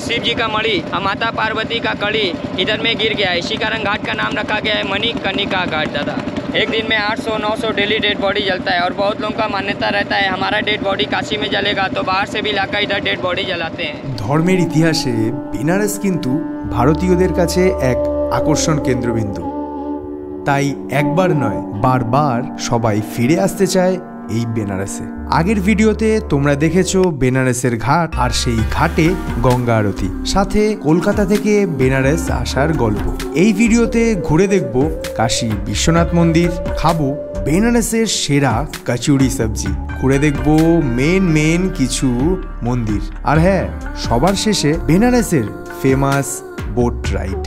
शिव जी का मणि और माता पार्वती का कड़ी इधर में गिर गया है। इसी कारण घाट का नाम रखा गया है मणिकर्णिका घाट। दादा एक दिन में 800-900 डेली डेड बॉडी जलता है और बहुत लोगों का मान्यता रहता है हमारा डेड बॉडी काशी में जलेगा तो बाहर से भी लाकर इधर डेड बॉडी जलाते हैं। ধর্মের ইতিহাসে বেনারস কিন্তু ভারতীয়দের কাছে এক আকর্ষণ কেন্দ্রবিন্দু, তাই একবার নয় বারবার সবাই ফিরে আসতে চায় এই বেনারসে। আগের ভিডিওতে তোমরা দেখেছো বেনারসের ঘাট আর সেই ঘাটে গঙ্গা আরতি, সাথে কলকাতা থেকে বেনারস আসার গল্প। এই ভিডিওতে ঘুরে দেখব কাশী বিশ্বনাথ মন্দির, খাবো বেনারসের সেরা কচুরি সবজি, ঘুরে দেখব মেন কিছু মন্দির, আর হ্যাঁ সবার শেষে বেনারসের famous boat ride.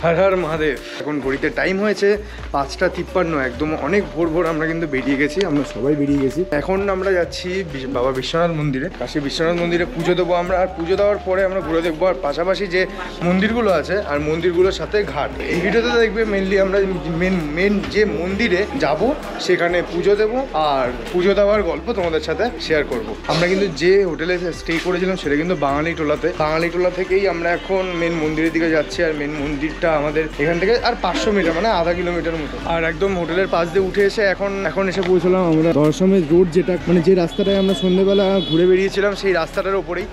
Har Har Mahadev. এখন ঘড়িতে টাইম হয়েছে 5:53, একদম অনেক ভোর আমরা কিন্তু বেরিয়ে গেছি, আমরা সবাই বেরিয়ে গেছি। এখন আমরা যাচ্ছি বাবা বিশ্বনাথ মন্দিরে, কাশী বিশ্বনাথ মন্দিরে পুজো দেবো আমরা, আর পুজো দেওয়ার পরে আমরা ঘুরে দেখবো আর পাশাপাশি যে মন্দিরগুলো আছে আর মন্দিরগুলোর সাথে ঘাট। এই ভিডিওতে দেখবে মেনলি আমরা মেন যে মন্দিরে যাব সেখানে পুজো দেবো আর পুজো দেওয়ার গল্প তোমাদের সাথে শেয়ার করব। আমরা কিন্তু যে হোটেলে স্টে করেছিলাম সেটা কিন্তু বাঙালি টোলা থেকেই আমরা এখন মেন মন্দিরের দিকে যাচ্ছি। আর মেন মন্দিরটা আমাদের এখান থেকে আর 500 মিটার, মানে আধা কিলোমিটার মতো। আর একদম হোটেলের পাশ দিয়ে উঠে এসে এখন এসে পৌঁছলাম আমরা দর্শমের রোড, যেটা মানে যে রাস্তাটায় আমরা সন্ধ্যেবেলা ঘুরে বেরিয়েছিলাম সেই রাস্তাটার ওপরেই।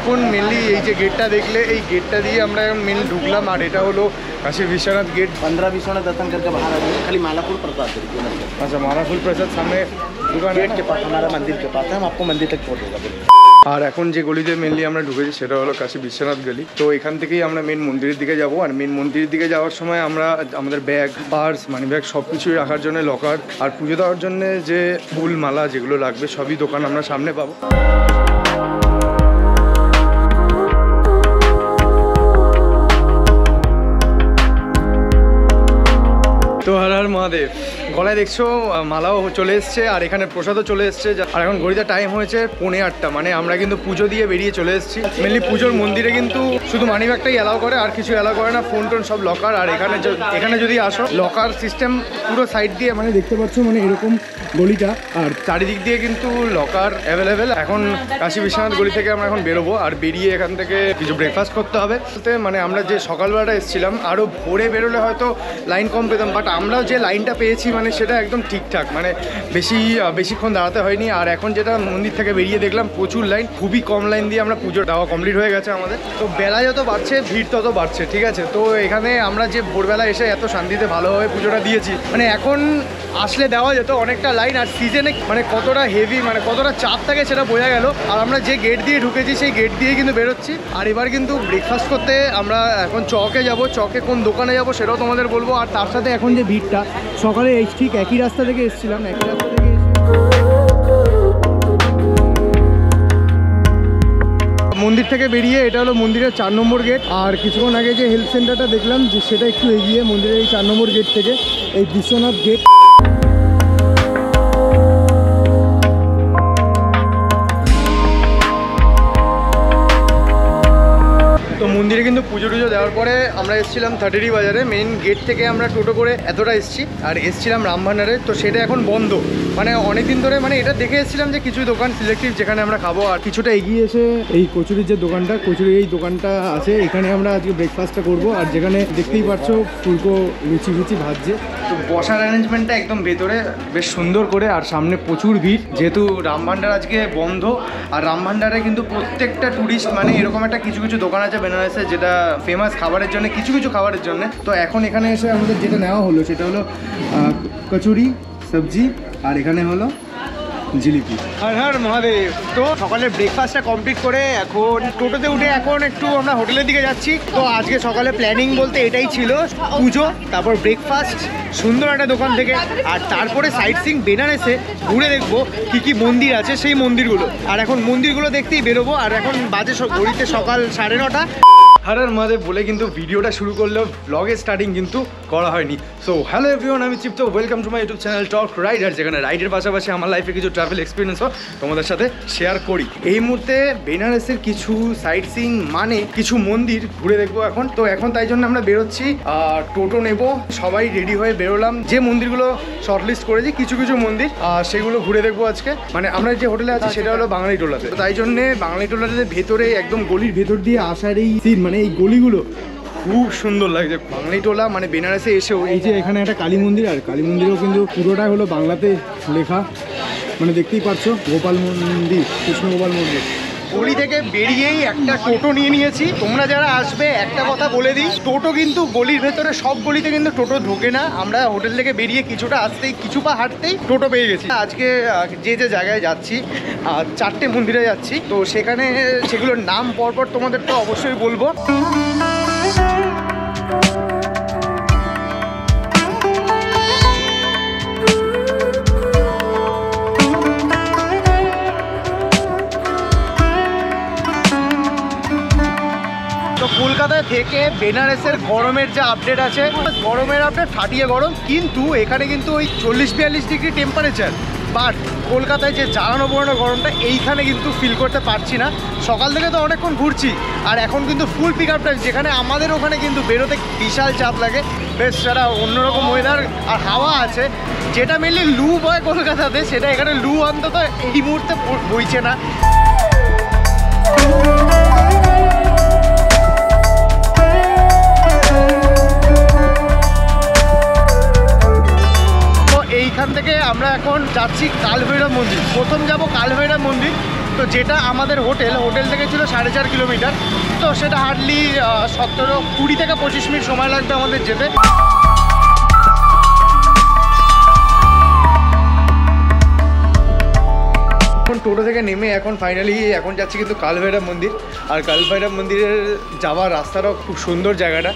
এখন মেনলি এই যে গেটটা দেখলে, এই গেটটা দিয়ে আমরা এখন মেন ঢুকলাম। আর এটা হলো কাশী বিশ্বনাথ गेट। 15 विश्वनाथ दर्शन करके बाहर आ गए, खाली मालापुर प्रसाद। अच्छा, मालापुर प्रसाद सामने दुकान गेट के पास, हमारा मंदिर के पास है, हम आपको मंदिर तक छोड़ेगा। আর এখন যে গলিতে মেনলি আমরা ঢুকেছি সেটা হলো কাশী বিশ্বনাথ গলি। তো এখান থেকেই আমরা মেন মন্দিরের দিকে যাব। আর মেন মন্দিরের দিকে যাওয়ার সময় আমরা আমাদের ব্যাগ, পার্স, মানি ব্যাগ সব কিছুই রাখার জন্য লকার আর পুজো দেওয়ার জন্য যে ফুল মালা যেগুলো লাগবে সবই দোকান আমরা সামনে পাবো। তো হর হর মহাদেব। গলায় দেখছো মালাও চলে এসছে আর এখানে প্রসাদও চলে এসছে। আর এখন ঘড়িতে টাইম হয়েছে 8:45, মানে আমরা কিন্তু পুজো দিয়ে বেরিয়ে চলে এসেছি। মেনলি পুজোর মন্দিরে কিন্তু শুধু মানি ব্যাগটাই অ্যালাউ করে, আর কিছু অ্যালাউ করে না, ফোন টোন সব লকার। আর এখানে যদি আসো লকার সিস্টেম পুরো সাইড দিয়ে, মানে দেখতে পাচ্ছ মানে এরকম গলিটা, আর চারিদিক দিয়ে কিন্তু লকার অ্যাভেলেবেল। এখন কাশী বিশ্বনাথ গলি থেকে আমরা এখন বেরোবো আর বেরিয়ে এখান থেকে কিছু ব্রেকফাস্ট করতে হবে। মানে আমরা যে সকালবেলাটা এসেছিলাম আরও ভোরে বেরোলে হয়তো লাইন কম পেতাম, বাট আমরা যে লাইনটা পেয়েছি মানে সেটা একদম ঠিকঠাক, মানে বেশিক্ষণ দাঁড়াতে হয়নি। আর এখন যেটা মন্দির থেকে বেরিয়ে দেখলাম প্রচুর লাইন, খুবই কম লাইন দিয়ে আমরা পুজো দেওয়া কমপ্লিট হয়ে গেছে আমাদের। তো বেলা যত বাড়ছে ভিড় তত বাড়ছে, ঠিক আছে। তো এখানে আমরা যে ভোরবেলা এসে এত শান্তিতে ভালোভাবে পুজোটা দিয়েছি, মানে এখন আসলে দেওয়া যেত অনেকটা লাইন। আর সিজনে মানে কতটা হেভি, মানে কতটা চাপ থাকে সেটা বোঝা গেল। আর আমরা যে গেট দিয়ে ঢুকেছি সেই গেট দিয়ে কিন্তু বেরোচ্ছি। আর এবার কিন্তু ব্রেকফাস্ট করতে আমরা এখন চকে যাব, চকে কোন দোকানে যাব সেটাও তোমাদের বলবো। আর তার সাথে এখন যে ভিড়টা, সকালে ঠিক একই রাস্তা থেকে এসেছিলাম, মন্দির থেকে বেরিয়ে এটা হলো মন্দিরের 4 নম্বর গেট। আর কিছুক্ষণ আগে যে হেলথ সেন্টারটা দেখলাম যে সেটা একটু এগিয়ে মন্দিরের এই 4 নম্বর গেট থেকে এই বিশ্বনাথ গেট। তো মন্দিরে কিন্তু পুজো টুজো দেওয়ার পরে আমরা এসেছিলাম থাটেরি বাজারে, মেইন গেট থেকে আমরা টোটো করে এতটা এসেছি। আর এসেছিলাম রামভান্ডারে, তো সেটা এখন বন্ধ, মানে অনেকদিন ধরে। মানে এটা দেখে এসেছিলাম যে কিছু দোকান সিলেক্টিভ যেখানে আমরা খাবো। আর কিছুটা এগিয়ে এসে এই কচুরির যে দোকানটা, কচুরির এই দোকানটা আছে, এখানে আমরা আজকে ব্রেকফাস্টটা করবো। আর যেখানে দেখতেই পাচ্ছ ফুলকো লুচি ভাজছে। তো বসার অ্যারেঞ্জমেন্টটা একদম ভেতরে বেশ সুন্দর করে। আর সামনে প্রচুর ভিড়, যেহেতু রামভান্ডার আজকে বন্ধ। আর রামভান্ডারে কিন্তু প্রত্যেকটা ট্যুরিস্ট, মানে এরকম একটা কিছু দোকান আছে বেনারসে যেটা ফেমাস খাবারের জন্য, কিছু খাবারের জন্য। তো এখন এখানে এসে আমাদের যেটা নেওয়া হলো সেটা হলো কচুরি সবজি, আর এখানে হলো জিলিপি। হর হর মহাদেব। তো সকালে ব্রেকফাস্টটা কমপ্লিট করে এখন টোটোতে উঠে এখন একটু আমরা হোটেলের দিকে যাচ্ছি। তো আজকে সকালে প্ল্যানিং বলতে এটাই ছিল, পুজো, তারপর ব্রেকফাস্ট সুন্দর একটা দোকান থেকে, আর তারপরে সাইট সিইং বেনারসে ঘুরে দেখবো কি মন্দির আছে সেই মন্দিরগুলো। আর এখন মন্দিরগুলো দেখতেই বেরোবো। আর এখন বাজে ঘড়িতে সকাল 9:30। হর মহাদেব বলে কিন্তু ভিডিওটা শুরু করলেও ব্লগের স্টার্টিং কিন্তু করা হয়নি। সো হ্যালো এভরিওয়ান, আমি চিপ্ত, welcome to my YouTube channel Talk Rider, যেখানে রাইডের পাশাপাশি আমার লাইফে কিছু ট্রাভেল এক্সপিরিয়েন্সও তোমাদের সাথে শেয়ার করি। এই মুহূর্তে বেনারসের কিছু সাইট সিইং মানে কিছু মন্দির ঘুরে দেখবো এখন। তো এখন তাই জন্য আমরা বেরোচ্ছি, টোটো নেব, সবাই রেডি হয়ে বেরোলাম। যে মন্দিরগুলো শর্টলিস্ট করেছি কিছু কিছু মন্দির, সেগুলো ঘুরে দেখবো আজকে। মানে আমরা যে হোটেলে আছি সেটা হলো বাঙালি টোলাতে, তাই জন্যে বাঙালি টোলাতে ভেতরে একদম গলির ভেতর দিয়ে আসার এই সিন, মানে এই গলিগুলো খুব সুন্দর লাগছে। বাঙালি টোলা মানে বেনারসে এসেও এই যে এখানে একটা কালী মন্দির, আর কালী মন্দিরেও কিন্তু পুরোটাই হলো বাংলাতে লেখা, মানে দেখতেই পাচ্ছ গোপাল মন্দির, কৃষ্ণ গোপাল মন্দির। গলি থেকে বেরিয়েই একটা টোটো নিয়ে নিয়েছি। তোমরা যারা আসবে একটা কথা বলে দিই, টোটো কিন্তু গলির ভেতরে সব গলিতে কিন্তু টোটো ঢোকে না। আমরা হোটেল থেকে বেরিয়ে কিছুটা আসতেই, কিছু পা হাঁটতেই টোটো পেয়ে গেছি। আজকে যে যে জায়গায় যাচ্ছি, 4টে মন্দিরে যাচ্ছি, তো সেখানে সেগুলোর নাম পরপর তোমাদের তো অবশ্যই বলবো। কলকাতায় থেকে বেনারসের গরমের যে আপডেট আছে, গরমের আপডেট ফাটিয়ে গরম, কিন্তু এখানে কিন্তু ওই 40-42 ডিগ্রি টেম্পারেচার। বাট কলকাতায় যে জ্বালানো পোড়ানো গরমটা এইখানে কিন্তু ফিল করতে পারছি না। সকাল থেকে তো অনেকক্ষণ ঘুরছি, আর এখন কিন্তু ফুল পিক আপ টাইম, যেখানে আমাদের ওখানে কিন্তু বেরোতে বিশাল চাপ লাগে। বেশ সেটা অন্যরকম ওয়েদার, আর হাওয়া আছে, যেটা মেনলি লু বয় কলকাতাতে, সেটা এখানে লু অন্তত এই মুহূর্তে বইছে না। এইখান থেকে আমরা এখন যাচ্ছি কালভৈরব মন্দির। প্রথম যাব কালভৈরব মন্দির, তো যেটা আমাদের হোটেল থেকে ছিল 4.5 কিলোমিটার, তো সেটা হার্ডলি 20 থেকে 25 মিনিট সময় লাগবে আমাদের যেতে। এখন টোটো থেকে নেমে এখন ফাইনালি এখন যাচ্ছি কিন্তু কালভৈরব মন্দির। আর কালভৈরব মন্দিরের যাওয়ার রাস্তাটাও খুব সুন্দর জায়গাটা।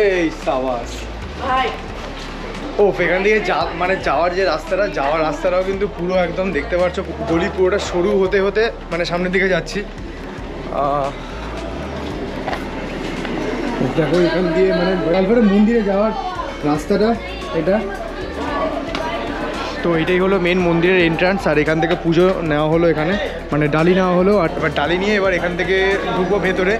এই সাবাস ও, এখান থেকে মানে যাওয়ার যে রাস্তাটাও কিন্তু পুরো একদম দেখতে পাচ্ছ, গলি পুরোটা সরু হতে হতে মানে সামনের দিকে যাচ্ছি। দেখো এখান দিয়ে মানে কালভৈরব মন্দিরে যাওয়ার রাস্তাটা এটা। তো এটাই হলো মেন মন্দিরের এন্ট্রান্স, আর এখান থেকে পুজো নেওয়া হলো, এখানে মানে ডালি নেওয়া হলো। আর এবার ডালি নিয়ে এবার এখান থেকে ঢুকবো ভেতরে।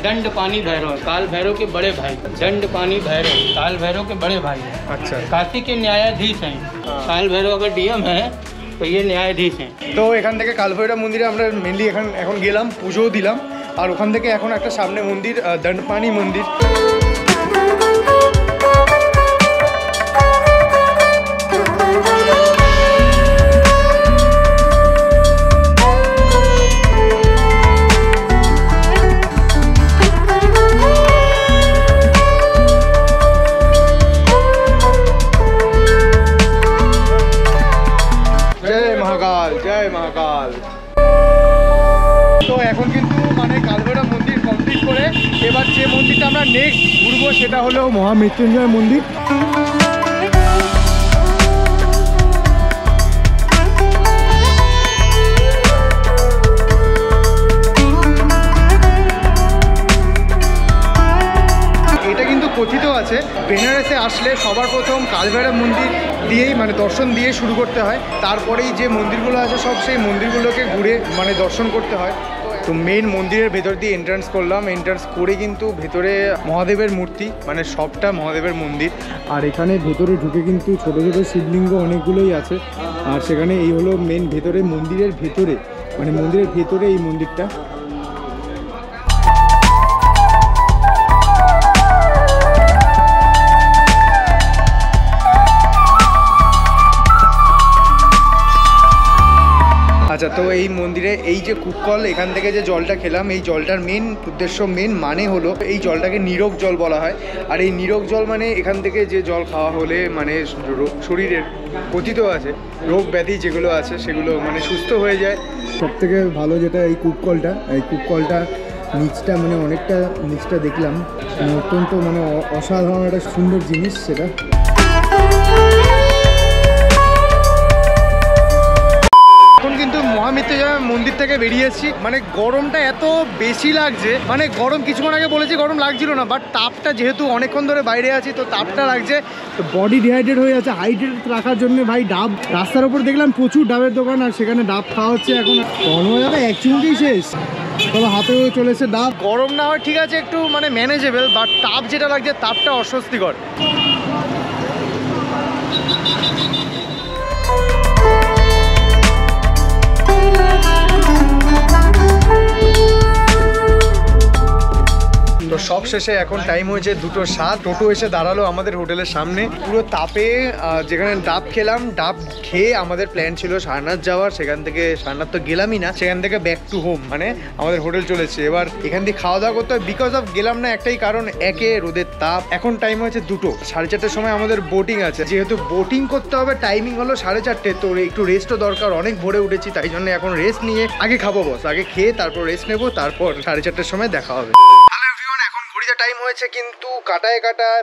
दंड पानी भैरव, काल भैरव के बड़े भाई। दंड पानी भैरव काल भैरव के बड़े भाई हैं। अच्छा, काशी के न्यायाधीश हैं। काल भैरव अगर डीएम है तो ये न्यायाधीश हैं। তো এখান থেকে কালভৈরব মন্দিরে আমরা মেনলি এখন গেলাম, পুজোও দিলাম। আর ওখান থেকে এখন একটা সামনে মন্দির, দণ্ডপানি মন্দির। জয় মহাকাল। তো এখন কিন্তু মানে কালভৈরব মন্দির কমপ্লিট করে এবার যে মন্দিরটা আমরা নেক্সট ঘুরবো সেটা হলো মহামৃত্যুঞ্জয় মন্দির। এটা কিন্তু কথিত আছে বেনারসে আসলে সবার প্রথম কালভৈরব মন্দির দিয়েই মানে দর্শন দিয়ে শুরু করতে হয়, তারপরেই যে মন্দিরগুলো আছে সব সেই মন্দিরগুলোকে ঘুরে মানে দর্শন করতে হয়। তো মেন মন্দিরের ভেতর দিয়ে এন্ট্রান্স করলাম, এন্ট্রান্স করে কিন্তু ভেতরে মহাদেবের মূর্তি, মানে সবটা মহাদেবের মন্দির। আর এখানে ভেতরে ঢুকে কিন্তু ছোটো ছোটো শিবলিঙ্গ অনেকগুলোই আছে। আর সেখানে এই হলো মেন ভেতরে, মন্দিরের ভেতরে মানে মন্দিরের ভেতরে এই মন্দিরটা। আচ্ছা, তো এই মন্দিরে এই যে কূপকল, এখান থেকে যে জলটা খেলাম, এই জলটার মেন উদ্দেশ্য, মেন মানে হলো এই জলটাকে নীরোগ জল বলা হয়। আর এই নীরোগ জল মানে এখান থেকে যে জল খাওয়া হলে মানে শরীরের পতিত আছে রোগ ব্যাধি যেগুলো আছে সেগুলো মানে সুস্থ হয়ে যায়। সবথেকে ভালো যেটা এই কূপকলটা, এই কূপকলটা নিচটা মানে অনেকটা নিচটা দেখলাম, অত্যন্ত মানে অসাধারণ একটা সুন্দর জিনিস সেটা। এখন কিন্তু মহামৃত্যুঞ্জয় মন্দির থেকে বেরিয়েছি, মানে গরমটা এত বেশি লাগছে, মানে গরম কিছুক্ষণ আগে বলেছি গরম লাগছিল না, বাট তাপটা যেহেতু অনেকক্ষণ ধরে বাইরে আছি তো তাপটা লাগছে, তো বডি ডিহাইড্রেট হয়ে যাচ্ছে। হাইড্রেট রাখার জন্য ভাই ডাব, রাস্তার উপর দেখলাম প্রচুর ডাবের দোকান, আর সেখানে ডাব খাওয়া হচ্ছে। এখন যাবে এক চুমুকেই শেষ, তবে হাতেও চলেছে ডাব। গরম না হয় ঠিক আছে, একটু মানে ম্যানেজেবল, বাট তাপ যেটা লাগছে তাপটা অস্বস্তিকর। তো সব শেষে এখন টাইম হয়েছে 2:07, টোটো এসে দাঁড়ালো আমাদের হোটেলের সামনে। পুরো তাপে যেখানে ডাব খেলাম, ডাব খেয়ে আমাদের প্ল্যান ছিল সারনাথ যাওয়ার, সেখান থেকে সারনাথ তো গেলামই না, সেখান থেকে ব্যাক টু হোম, মানে আমাদের হোটেল চলেছে। এবার এখান থেকে খাওয়া দাওয়া করতে হয়, বিকজ অফ গেলাম না একটাই কারণ, একে রোদের তাপ। এখন টাইম হয়েছে 2টো, 4:30টার সময় আমাদের বোটিং আছে, যেহেতু বোটিং করতে হবে টাইমিং হলো 4:30, তো একটু রেস্টও দরকার, অনেক ভোরে উঠেছি, তাই জন্য এখন রেস্ট নিয়ে আগে খাবো বস, আগে খেয়ে তারপর রেস্ট নেবো, তারপর 4:30টার সময় দেখা হবে। টাইম হয়েছে কিন্তু কাটায়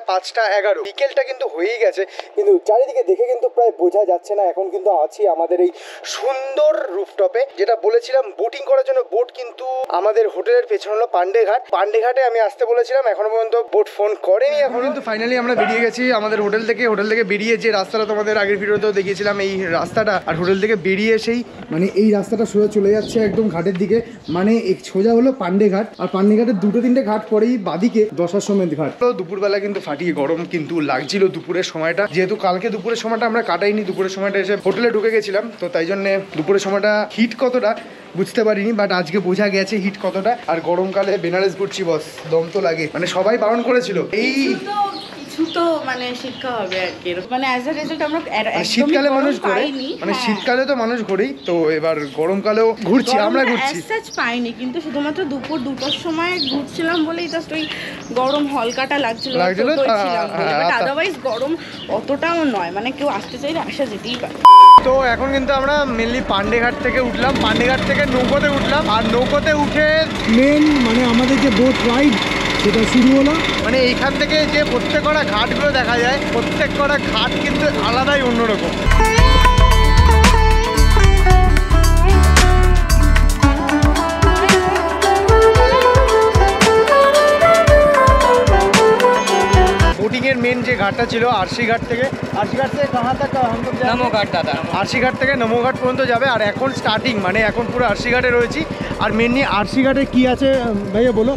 5:11, বিকেলটা কিন্তু হয়েই গেছে, কিন্তু চারিদিকে দেখে কিন্তু প্রায় বোঝা যাচ্ছে না। এখন কিন্তু আছি আমাদের এই সুন্দর রুফটপে, যেটা বলেছিলাম বোটিং করার জন্য বোট কিন্তু আমাদের হোটেলের পেছনে হলো পান্ডেঘাট। পান্ডেঘাটে আমি আসতে বলেছিলাম, এখনো পর্যন্ত বোট ফোন করেনি। এখন কিন্তু ফাইনালি আমরা বেরিয়ে গেছি আমাদের হোটেল থেকে। হোটেল থেকে বেরিয়ে যে রাস্তাটা তোমাদের আগের ভিডিওতেও দেখিয়েছিলাম, এই রাস্তাটা, আর হোটেল থেকে বেরিয়ে এসেই মানে এই রাস্তাটা সোজা চলে যাচ্ছে একদম ঘাটের দিকে, মানে সোজা হলো পান্ডেঘাট। আর পান্ডেঘাটের 2-3টে ঘাট পরেই বাদিকে দশাশ্বমেধ ঘাট। তো দুপুরবেলা কিন্তু ফাটিয়ে গরম কিন্তু লাগছিল দুপুরের সময়টা, যেহেতু কালকে দুপুরের সময়টা আমরা কাটাইনি, দুপুরের সময়টা এসে হোটেলে ঢুকে গেছিলাম, তো তাই জন্য দুপুরের সময়টা হিট কতটা বুঝতে পারিনি, বাট আজকে বোঝা গেছে হিট কতটা। আর গরমকালে বেনারস ঘুরছি বস, দম তো লাগে, মানে সবাই বারণ করেছিল। এই তো মানে শিক্ষা হবে আর কি, মানে অ্যাজ আ রেজাল্ট আমরা শীতকালে মানুষ ঘোরে, মানে শীতকালে তো মানুষ ঘোরেই, তো এবার গরমকালেও ঘুরছি, আমরা ঘুরছি পাইনি, কিন্তু শুধুমাত্র দুপুর 2টোর সময় ঘুরছিলাম বলেই জাস্ট ওই গরম হলকাটা লাগছিল, বাট আদারওয়াইজ গরম অতটাও নয়, মানে কেউ আসতে চাইলে আসা যেতেই পারে। তো এখন কিন্তু আমরা মেনলি পান্ডেঘাট থেকে উঠলাম, পান্ডেঘাট থেকে নৌকোতে উঠলাম, আর নৌকোতে উঠে মেন মানে আমাদের যে বোট রাইড সেটা শুরু হলো। মানে এইখান থেকে যে প্রত্যেক কটা ঘাটগুলো দেখা যায়, প্রত্যেক কটা ঘাট কিন্তু আলাদাই অন্যরকম। बोटिंग मेन जो घाटा छिलो आरसी घाट থেকে कहाँ तक हम लोग नमो घाट दादा आरसी घाट থেকে नमो घाट पर्यন্ত যাবে। আর এখন স্টার্টিং মানে এখন পুরো आरसी घाटे রয়েছি। আর মেনলি आरसी घाटे কি আছে ভাইয়া বলো।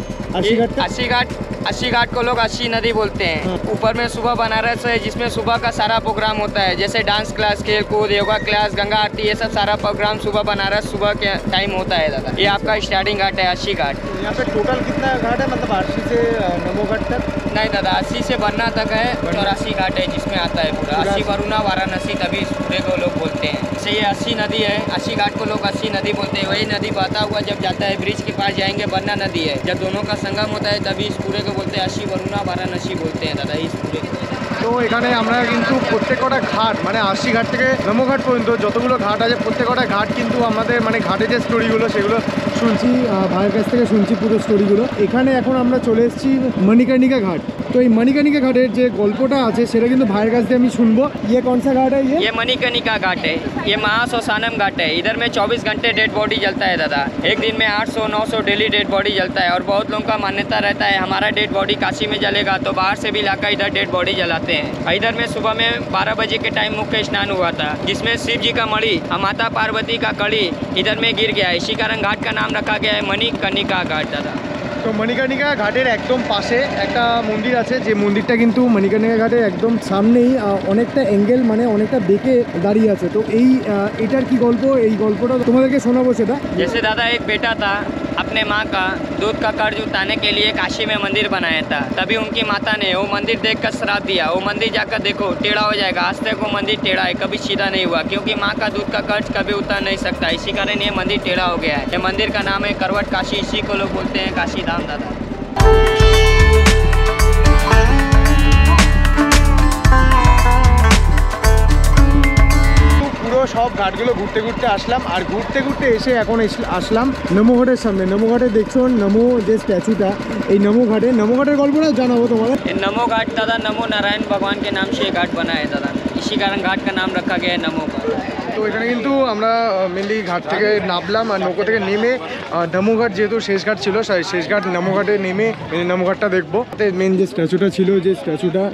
अस्सी घाट को लोग अस्सी नदी बोलते हैं। ऊपर में सुबह बनारस है जिसमें सुबह का सारा प्रोग्राम होता है, जैसे डांस क्लास, खेल कूद, योगा क्लास, गंगा आरती, ये सब सारा प्रोग्राम सुबह बनारस सुबह के टाइम होता है दादा। ये आपका स्टार्टिंग घाट है 80 घाट। यहाँ पे टोटल कितना घाट है, मतलब 80 से नमो घाट तक? नहीं दादा 80 से बनना तक है, 84 घाट है जिसमें आता है पूरा 80 वरुणा वाराणसी, तभी इस पूरे को लोग बोलते हैं। जैसे ये 80 नदी है, 80 घाट को लोग 80 नदी बोलते हैं। वही नदी बहता हुआ जब जाता है ब्रिज के पास जाएंगे बन्ना नदी है, जब दोनों का संगम होता है तभी इस पूरे को बोलते हैं 80 वरुणा वाराणसी बोलते हैं दादा इस पूरे। তো এখানে আমরা কিন্তু প্রত্যেকটা ঘাট মানে 80 ঘাট থেকে নমো ঘাট পর্যন্ত যতগুলো ঘাট আছে প্রত্যেকটা ঘাট কিন্তু আমাদের মানে ঘাটে যে স্টোরিগুলো সেগুলো শুনছি, ভাইয়ের কাছ থেকে শুনছি পুরো স্টোরিগুলো। এখানে এখন আমরা চলে এসেছি মণিকর্ণিকা ঘাট। তো এই মণিকর্ণিকা ঘাটের যে গল্পটা আছে সেটা কিন্তু ভাইয়ের কাছ থেকে আমি শুনবো। ये कौन सा घाट है? ये मणिकर्णिका घाट है, ये महाश्मशानम घाट है। इधर में 24 घंटे डेड बॉडी जलता है दादा। एक दिन में 800-900 डेली डेड बॉडी जलता है। और बहुत लोगों का मान्यता रहता है हमारा डेड बॉडी काशी में जलेगा तो बाहर से भी लाकर इधर डेड बॉडी जलाते हैं। इधर में सुबह में 12 बजे के टाइम मुख्य स्नान हुआ था, जिसमें शिव जी का मणि और माता पार्वती का कड़ी इधर में गिर गया है। इसी कारण घाट का नाम रखा गया है मणिकर्णिका घाट दादा। তো মণিকর্ণিকা ঘাটের একদম পাশে একটা মন্দির আছে, যে মন্দিরটা কিন্তু মণিকর্ণিকা ঘাটের একদম সামনেই অনেকটা অ্যাঙ্গেল মানে অনেকটা বেঁকে দাঁড়িয়ে আছে। তো এই এটার কি গল্প, এই গল্পটা তোমাদেরকে শোনাবো সেটা। जैसे दादा एक बेटा था, अपने माँ का दूध का कर्ज उतारने के लिए काशी में मंदिर बनाया था। तभी उनकी माता ने वो मंदिर देखकर श्राप दिया, वो मंदिर जाकर देखो टेढ़ा हो जाएगा। आज तक वो मंदिर टेढ़ा है, कभी सीधा नहीं हुआ, क्योंकि माँ का दूध का कर्ज कभी उतार नहीं सकता। इसी कारण ये मंदिर टेढ़ा हो गया है। ये मंदिर का नाम है करवट काशी, इसी को लोग बोलते हैं काशी धाम दादा। পুরো সব ঘাটগুলো ঘুরতে ঘুরতে আসলাম, আর ঘুরতে ঘুরতে এসে এখন আসলাম নমো ঘাটের সামনে। নমো ঘাটে দেখছো নমো যে স্ট্যাচুটা, এই নমো ঘাটের গল্পটা জানাবো তোমাদের। नमो घाट दादा नमो नारायण भगवान के नाम से ये घाट बना है दादा, इसी कारण घाट का नाम रखा गया है नमो घाट। তো এখানে কিন্তু আমরা মেনলি ঘাট থেকে নামলাম, আর নৌকো থেকে নেমে নমোঘাট যেহেতু শেষ ঘাট ছিল, শেষ ঘাট নমোঘাটে নেমে নমোঘাটটা দেখবো। মেন যে স্ট্যাচুটা ছিল,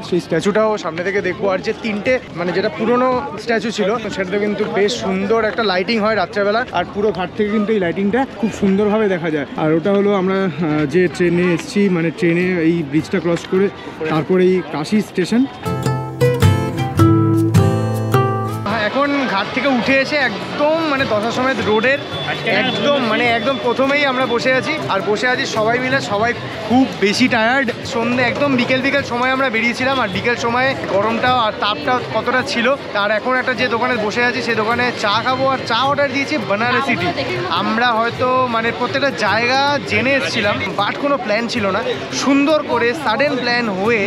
সেই স্ট্যাচুটাও সামনে থেকে দেখবো। আর যে তিনটে মানে যেটা পুরনো স্ট্যাচু ছিল সেটাতে কিন্তু বেশ সুন্দর একটা লাইটিং হয় রাত্রেবেলা, আর পুরো ঘাট থেকে কিন্তু এই লাইটিংটা খুব সুন্দরভাবে দেখা যায়। আর ওটা হলো আমরা যে ট্রেনে এসেছি, মানে ট্রেনে এই ব্রিজটা ক্রস করে তারপরে এই কাশি স্টেশন। এখন ঘাট থেকে উঠে এসে একদম মানে দশাসমেত রোডের একদম প্রথমেই আমরা বসে আছি, আর বসে আছি সবাই মিলে। সবাই খুব বেশি টায়ার্ড। সন্ধ্যে একদম বিকেল সময় আমরা বেরিয়েছিলাম, আর বিকেল সময়ে গরমটাও আর তাপটাও কতটা ছিল। আর এখন একটা যে দোকানে বসে আছি সেই দোকানে চা খাবো, আর চা অর্ডার দিয়েছি বানারসি টি। আমরা হয়তো মানে প্রত্যেকটা জায়গা জেনে এসেছিলাম, বাট কোনো প্ল্যান ছিল না। সুন্দর করে সাডেন প্ল্যান হয়ে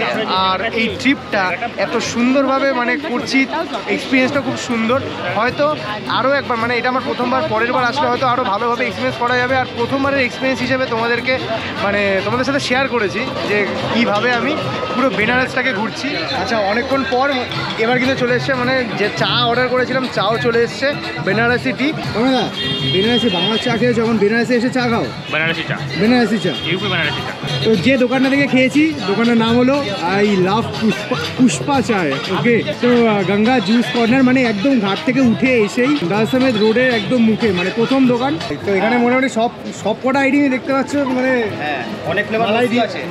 আর এই ট্রিপটা এত সুন্দরভাবে মানে করছি, এক্সপিরিয়েন্সটা খুব সুন্দর। হয়তো আরও একবার মানে এটা আমার প্রথমবার, পরের বার আসলে হয়তো আরও ভালোভাবে এক্সপিরিয়েন্স করা যাবে। আর প্রথমবারের এক্সপিরিয়েন্স হিসেবে তোমাদের সাথে শেয়ার করেছি যে কীভাবে আমি পুরো বেনারসটাকে ঘুরছি। আচ্ছা, অনেকক্ষণ পর এবার কিন্তু চলে এসছে, মানে যে চা অর্ডার করেছিলাম চাও চলে এসছে, বেনারসি টি। দাদা বেনারসি বাংলা চা খেয়ে যখন বেনারসি এসে চা খাও? বেনারসি চা বেনারসি চা। তো যে দোকানটা থেকে খেয়েছি, দোকানের নাম হলো আই লাভ পুষ্পা চায়। ওকে, তো গঙ্গা জুস কর্নার, মানে একদম ঘাট থেকে উঠে এসেই দাসমেদ রোডের একদম মুখে মানে প্রথম দোকান। তো এখানে মোটামুটি সব কটা আইটেমই দেখতে পাচ্ছ, মানে অনেক ফ্লেভার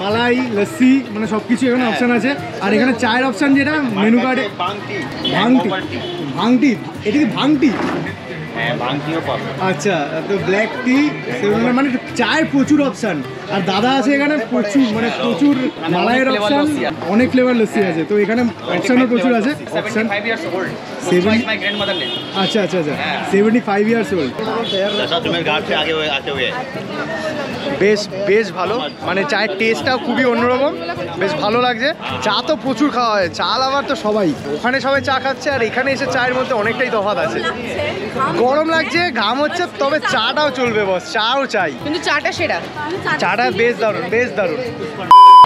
মালাই লস্যি মানে সব কিছু এখানে অপশান আছে। আর এখানে চায়ের অপশান যেটা মেনু কার্ডে ভাংটি, এটা কি ভাংটি? আচ্ছা, তো ব্ল্যাক টি, মানে চায়ের প্রচুর অপশান। আর দাদা আছে এখানে প্রচুর মালাইয়ের অপশান, অনেক ফ্লেভার লস্যি আছে। তো এখানে অপশানও প্রচুর আছে। অপশান আচ্ছা 75 ইয়ার্স ওল্ড। বেশ ভালো, মানে চায়ের টেস্টটাও খুবই অন্যরকম, বেশ ভালো লাগছে। চা তো প্রচুর খাওয়া হয়, চা লাভার তো সবাই। ওখানে সবাই চা খাচ্ছে, আর এখানে এসে চায়ের মধ্যে অনেকটাই তফাৎ আছে। গরম লাগছে, ঘাম হচ্ছে, তবে চাটাও চলবে বস, চাও চাই, কিন্তু চাটা বেশ দারুণ।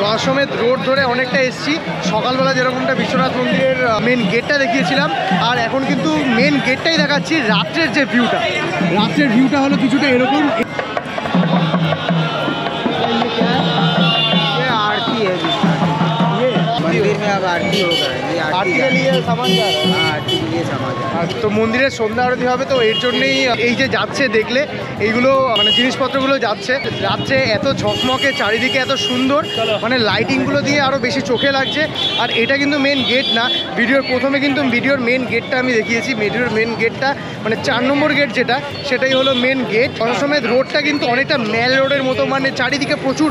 দশমের রোড ধরে অনেকটা এসছি। সকালবেলা যেরকমটা বিশ্বনাথ মন্দিরের মেন গেটটা দেখিয়েছিলাম, আর এখন কিন্তু মেন গেটটাই দেখাচ্ছি। রাত্রের ভিউটা হলো কিছুটা এরকম। मंदिर में अब आरती होगा, ये आरती के लिए सामान जा रहा है। आरती के लिए सामान जा रहा है। तो মন্দিরের সন্ধ্যা আরতি হবে, তো এর জন্যই এই যে যাচ্ছে দেখলে এইগুলো মানে জিনিসপত্রগুলো যাচ্ছে রাত্রে, এত ঝকমকে চারিদিকে, এত সুন্দর, মানে লাইটিংগুলো দিয়ে আরও বেশি চোখে লাগছে। আর এটা কিন্তু মেন গেট না, ভিডিওর প্রথমে কিন্তু ভিডিওর মেন গেটটা আমি দেখিয়েছি। ভিডিওর মেন গেটটা মানে 4 নম্বর গেট যেটা, সেটাই হলো মেন গেট। সবসময় রোডটা কিন্তু অনেকটা মেল রোডের মতো, মানে চারিদিকে প্রচুর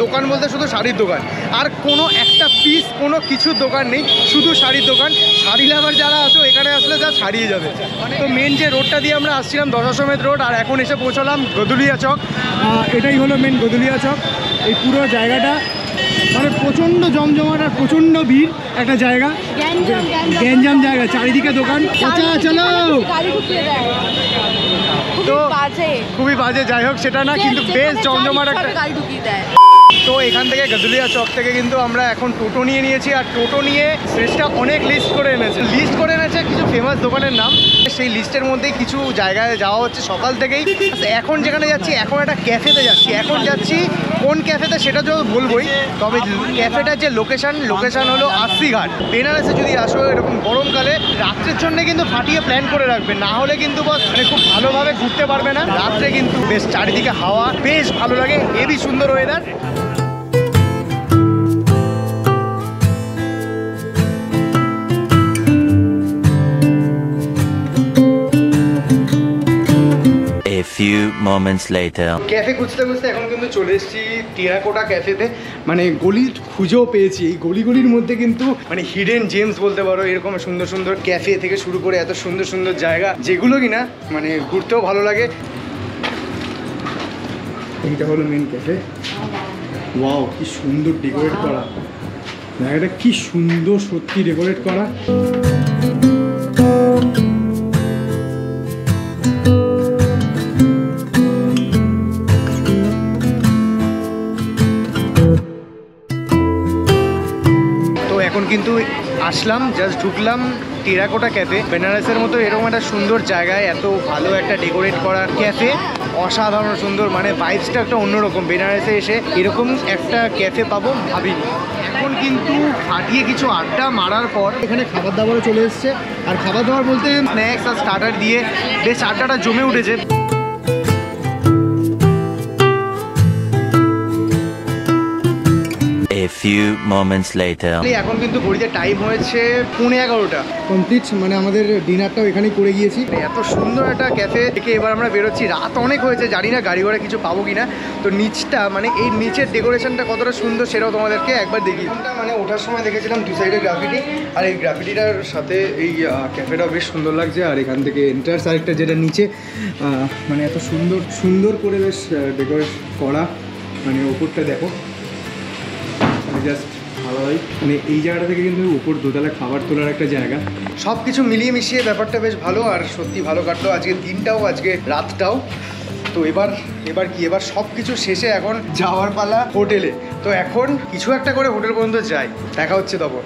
দোকান বলতে শুধু শাড়ির দোকান, আর কোনো একটা পিস কোনো কিছুর দোকান নেই, শুধু শাড়ির দোকান। শাড়ি লাভার যারা আছো এখানে আসলে যা ছাড়িয়ে যাবে। তো মেন যে রোডটা দিয়ে আমরা আসছিলাম দশাসমেত রোড, আর এখন এসে পৌঁছলাম গদুলিয়া চক। এটাই হলো মেন গদুলিয়া চক। এই পুরো জায়গাটা মানে প্রচণ্ড জমজমাট আর প্রচণ্ড ভিড় একটা জায়গা, গ্যাঞ্জাম জায়গা, চারিদিকে দোকান। চলো, তো খুবই বাজে, যাই হোক সেটা না, কিন্তু বেশ জমজমাট একটা। তো এখান থেকে গদুলিয়া চক থেকে কিন্তু আমরা এখন টোটো নিয়ে নিয়েছি, আর টোটো নিয়ে শ্রেষ্ঠা অনেক লিস্ট করে এনেছে কিছু ফেমাস দোকানের নাম। সেই লিস্টের মধ্যেই কিছু জায়গায় যাওয়া হচ্ছে সকাল থেকেই। এখন যেখানে যাচ্ছি, এখন একটা ক্যাফেতে যাচ্ছি। এখন যাচ্ছি কোন ক্যাফেতে সেটা তো বলবোই, তবে ক্যাফেটার যে লোকেশন হলো আশি ঘাট। বেনারসে যদি আসো এরকম গরমকালে, রাত্রের জন্য কিন্তু ফাটিয়ে প্ল্যান করে রাখবে, না হলে কিন্তু বস মানে খুব ভালোভাবে ঘুরতে পারবে না। রাত্রে কিন্তু বেশ চারিদিকে হাওয়া, বেশ ভালো লাগে, হেভি সুন্দর weather. A few moments later. Cafe খুঁজতে খুঁজতে এখন কিন্তু চলে এসেছি টেরাকোটা ক্যাফেতে। মানে গলি খুঁজেও পেয়েছি। এই গলিগুলির মধ্যে কিন্তু মানে হিডেন জেমস বলতে পারো, এরকম সুন্দর সুন্দর ক্যাফে থেকে শুরু করে এত সুন্দর সুন্দর জায়গা যেগুলো কিনা মানে ঘুরতেও ভালো লাগে। এইটা হলো মেন ক্যাফে। ওয়াও, কি সুন্দর ডেকোরেট করা, জায়গাটা কি সুন্দর সত্যি ডেকোরেট করা। এখন কিন্তু আসলাম, জাস্ট ঢুকলাম টেরাকোটা ক্যাফে। বেনারসের মতো এরকম একটা সুন্দর জায়গায় এত ভালো একটা ডেকোরেট করা ক্যাফে, অসাধারণ সুন্দর, মানে ভাইবসটা একটা অন্যরকম। বেনারসে এসে এরকম একটা ক্যাফে পাবো ভাবিনি। এখন কিন্তু ফাটিয়ে কিছু আড্ডা মারার পর এখানে খাবার দাবারও চলে এসছে। আর খাবার দাবার বলতে স্ন্যাক্স আর স্টার্টার দিয়ে বেশ আড্ডাটা জমে উঠেছে। A few moments later. এখন কিন্তু ঘড়িতে টাইম হয়েছে 11:30 কমপ্লিট, মানে আমাদের ডিনারটাও এখানেই করে গিয়েছি। এত সুন্দর একটা ক্যাফে থেকে এবার আমরা বেরোচ্ছি। রাত অনেক হয়েছে, জানি না গাড়ি ঘোড়া কিছু পাবো কিনা। তো নিচটা মানে এই নিচের ডেকোরেশনটা কতটা সুন্দর সেটাও তোমাদেরকে একবার দেখি। মানে ওঠার সময় দেখেছিলাম দু সাইডে গ্রাফিটি, আর এই গ্রাফিটিটার সাথে এই ক্যাফেটাও বেশ সুন্দর লাগছে। আর এখান থেকে এন্ট্রান্স আরেকটা যেটা নিচে মানে এত সুন্দর সুন্দর করে বেশ ডেকোরেট করা। মানে ওপরটা দেখো জাস্ট ভালো হয়। মানে এই জায়গাটা থেকে কিন্তু উপর দোতলা খাবার তোলার একটা জায়গা। সব কিছু মিলিয়ে মিশিয়ে ব্যাপারটা বেশ ভালো, আর সত্যি ভালো কাটলো আজকের দিনটাও, আজকে রাতটাও। তো এবার সব কিছু শেষে এখন যাওয়ার পালা হোটেলে। তো এখন কিছু একটা করে হোটেল পর্যন্ত যাই, দেখা হচ্ছে তখন।